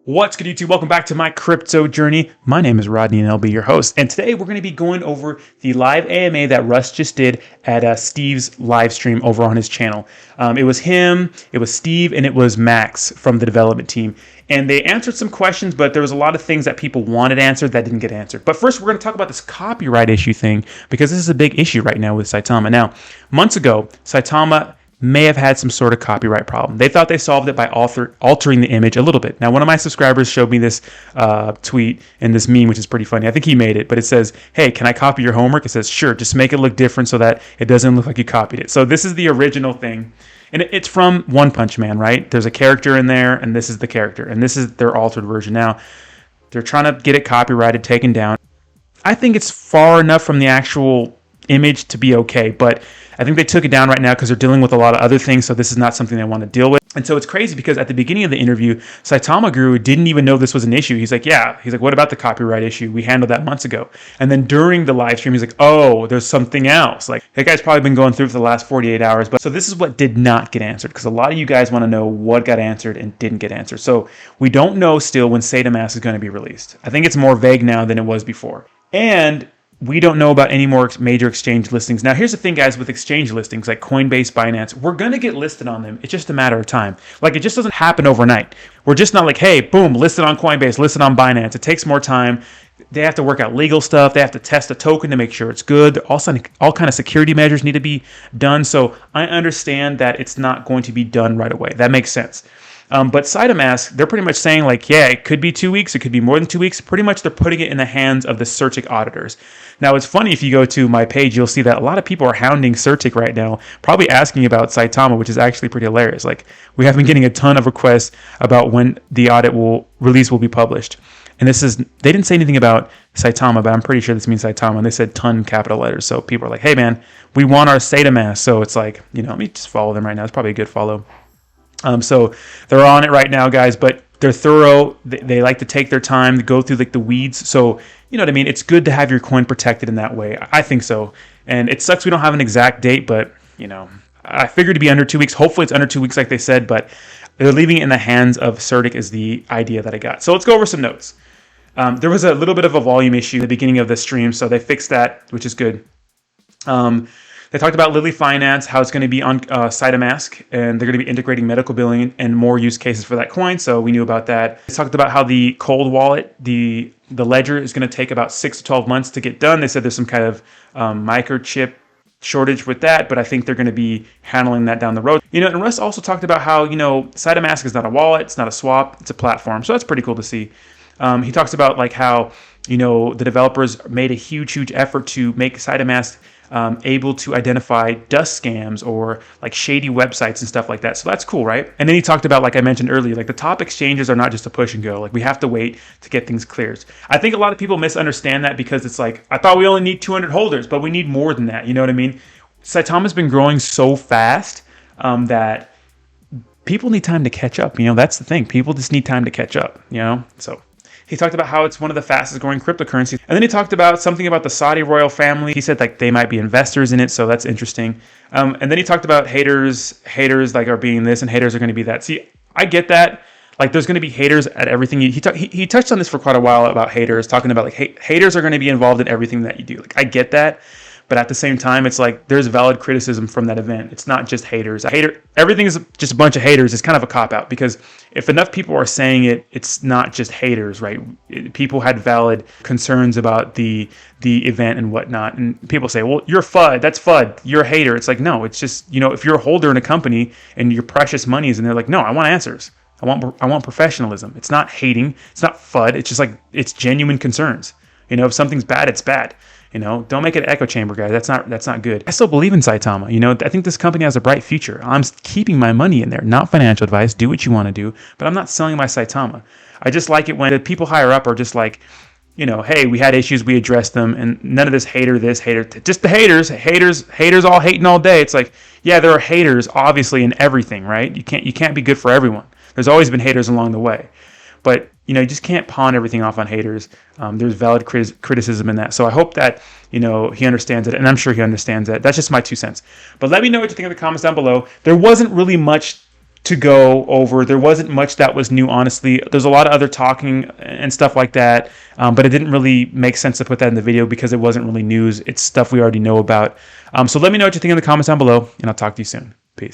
What's good, YouTube? Welcome back to my crypto journey. My name is Rodney and I'll be your host. And today we're going to be going over the live AMA that Russ just did at Steve's live stream over on his channel. It was him, it was Steve, and it was Max from the development team. And they answered some questions, but there was a lot of things that people wanted answered that didn't get answered. But first, we're going to talk about this copyright issue thing because this is a big issue right now with Saitama. Now, months ago, Saitama may have had some sort of copyright problem. They thought they solved it by altering the image a little bit. Now, one of my subscribers showed me this tweet and this meme, which is pretty funny. I think he made it, but it says, "Hey, can I copy your homework?" It says, "Sure, just make it look different so that it doesn't look like you copied it." So this is the original thing. And it's from One Punch Man, right? There's a character in there, and this is the character. And this is their altered version. Now, they're trying to get it copyrighted, taken down. I think it's far enough from the actual image to be okay, but I think they took it down right now because they're dealing with a lot of other things, so this is not something they want to deal with. And so it's crazy because at the beginning of the interview, Saitama Guru didn't even know this was an issue. He's like, what about the copyright issue? We handled that months ago. And then during the live stream, he's like, oh, there's something else. Like, that guy's probably been going through for the last 48 hours. But so this is what did not get answered, because a lot of you guys want to know what got answered and didn't get answered. So we don't know still when Saitama is going to be released. I think it's more vague now than it was before. And we don't know about any more major exchange listings. Now, here's the thing, guys, with exchange listings like Coinbase, Binance, we're going to get listed on them. It's just a matter of time. Like, it just doesn't happen overnight. We're just not like, hey, boom, listed on Coinbase, listed on Binance. It takes more time. They have to work out legal stuff. They have to test the token to make sure it's good. Also, all kind of security measures need to be done. So I understand that it's not going to be done right away. That makes sense. But Saitama, they're pretty much saying like, yeah, it could be 2 weeks. It could be more than 2 weeks. Pretty much they're putting it in the hands of the Certic auditors. Now, it's funny, if you go to my page, you'll see that a lot of people are hounding Certic right now, probably asking about Saitama, which is actually pretty hilarious. Like, we have been getting a ton of requests about when the audit will be published. And they didn't say anything about Saitama, but I'm pretty sure this means Saitama. And they said ton in capital letters. So people are like, hey, man, we want our Saitama. So it's like, let me just follow them right now. It's probably a good follow. So they're on it right now, guys, but they're thorough. They like to take their time to go through like the weeds. So, you know what I mean? It's good to have your coin protected in that way. I think so. And it sucks we don't have an exact date, but, I figured to be under 2 weeks. Hopefully it's under 2 weeks like they said, but they're leaving it in the hands of Certic is the idea that I got. So let's go over some notes. There was a little bit of a volume issue at the beginning of the stream, so they fixed that, which is good. They talked about Lily Finance, how it's going to be on Saitama, and they're going to be integrating medical billing and more use cases for that coin. So we knew about that. They talked about how the cold wallet, the ledger, is going to take about 6 to 12 months to get done. They said there's some kind of microchip shortage with that, but I think they're going to be handling that down the road. And Russ also talked about how, Saitama is not a wallet, it's not a swap, it's a platform. So that's pretty cool to see. He talks about like how, the developers made a huge effort to make Saitama able to identify dust scams or like shady websites and stuff like that. So that's cool, right? And then he talked about, like I mentioned earlier, like the top exchanges are not just a push and go. Like, we have to wait to get things cleared. I think a lot of people misunderstand that because it's like, I thought we only need 200 holders, but we need more than that. You know what I mean? Saitama's been growing so fast that people need time to catch up. That's the thing. People just need time to catch up, So he talked about how it's one of the fastest growing cryptocurrencies. And then he talked about something about the Saudi royal family. He said like they might be investors in it, so that's interesting. And then he talked about haters like are being this and haters are going to be that. See, I get that. Like, there's going to be haters at everything. He touched on this for quite a while about haters, talking about like haters are going to be involved in everything that you do. Like, I get that. But at the same time, it's like there's valid criticism from that event. It's not just haters. Everything is just a bunch of haters. It's kind of a cop-out because if enough people are saying it, it's not just haters, right? People had valid concerns about the event and whatnot. And people say, well, you're FUD. That's FUD. You're a hater. It's like, no, it's just, if you're a holder in a company and your precious money is in there, like, no, I want answers. I want professionalism. It's not hating. It's not FUD. It's just like, it's genuine concerns. If something's bad, it's bad. Don't make it an echo chamber, guys. That's not good. I still believe in Saitama. I think this company has a bright future. I'm keeping my money in there. Not financial advice. Do what you want to do. But I'm not selling my Saitama. I just like it when the people higher up are just like, hey, we had issues, we addressed them, and none of this, just the haters all hating all day. It's like, yeah, there are haters obviously in everything, right? You can't be good for everyone. There's always been haters along the way. But, you just can't pawn everything off on haters. There's valid criticism in that. So I hope that, he understands it, and I'm sure he understands that. That's just my 2 cents. But let me know what you think in the comments down below. There wasn't really much to go over. There wasn't much that was new, honestly. There's a lot of other talking and stuff like that, but it didn't really make sense to put that in the video because it wasn't really news. It's stuff we already know about. So let me know what you think in the comments down below, and I'll talk to you soon. Peace.